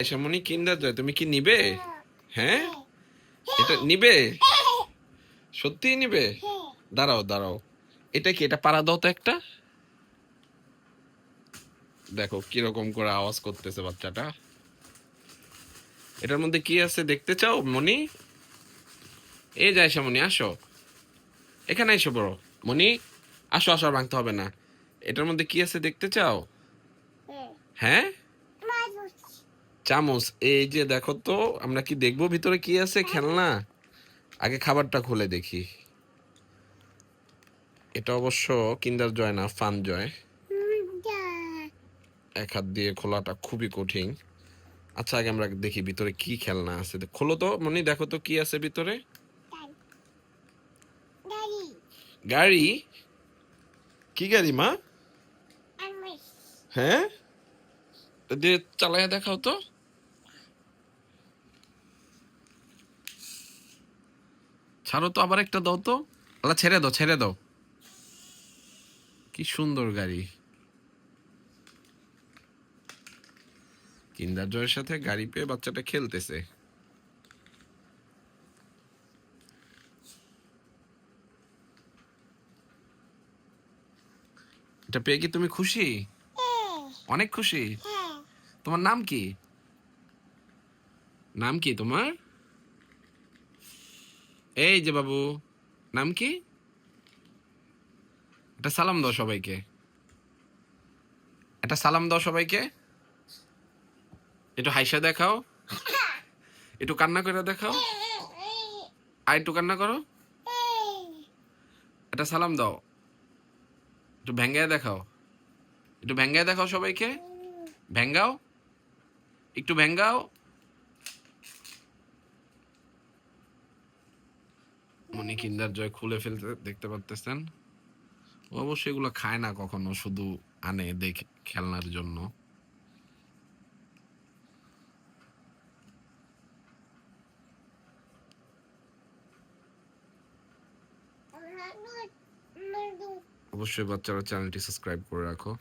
এসামনি কিন্ডার জয়, তুমি কি নিবে? হ্যাঁ, এটা নিবে? সত্যিই নিবে? দাঁড়াও দাঁড়াও, এটা কি? এটা পাড়া দাও তো একটা। দেখো কিরকম করে আওয়াজ করতেছে বাচ্চাটা। এটার মধ্যে কি আছে দেখতে চাও মনি? এই যায় মনি, আসো এখানে, এসো বড় মনি, আসো আসো, আর ভাঙতে হবে না। এটার মধ্যে কি আছে দেখতে চাও? হ্যাঁ, চামচ। এই যে দেখো তো, আমরা কি দেখবো ভিতরে কি আছে? খেলনা। আগে খাবারটা খুলে দেখি। এটা অবশ্য কিন্ডার জয় না, ফান জয়। এক হাত দিয়ে খোলাটা খুবই কঠিন। আচ্ছা, আগে আমরা দেখি ভিতরে কি খেলনা আছে। খোলো তো মনি, দেখো তো কি আছে ভিতরে। গাড়ি? কি গাড়ি মা? হ্যাঁ, দিয়ে চালায়া দেখাও তো। ছাড়ো তো, আবার একটা দাও তো। আল্লাহ, ছেড়ে দাও ছেড়ে দাও। কি সুন্দর গাড়ি। কিন্ডার জয়ের সাথে গাড়ি পেয়ে বাচ্চাটা খেলতেছে। এটা পেয়ে কি তুমি খুশি? অনেক খুশি? তোমার নাম কি? নাম কি তোমার? এই যে বাবু, নাম কি? এটা সালাম দাও সবাইকে। এটা সালাম দাও সবাইকে। একটু হাইসা দেখাও, একটু কান্না করে দেখাও। আর একটু কান্না করো। এটা সালাম দাও, একটু ভেঙ্গায় দেখাও। একটু ভেঙ্গায় দেখাও সবাইকে। ভেঙ্গাও, একটু ভেঙ্গাও। মনি কিন্ডার জয় খুলে ফেলতে দেখতে পারতেছেন। ও অবশ্যই এগুলো খায় না কখনো, শুধু আনে দেখে খেলনার জন্য। অবশ্যই বাচ্চারা চ্যানেলটি সাবস্ক্রাইব করে রাখো।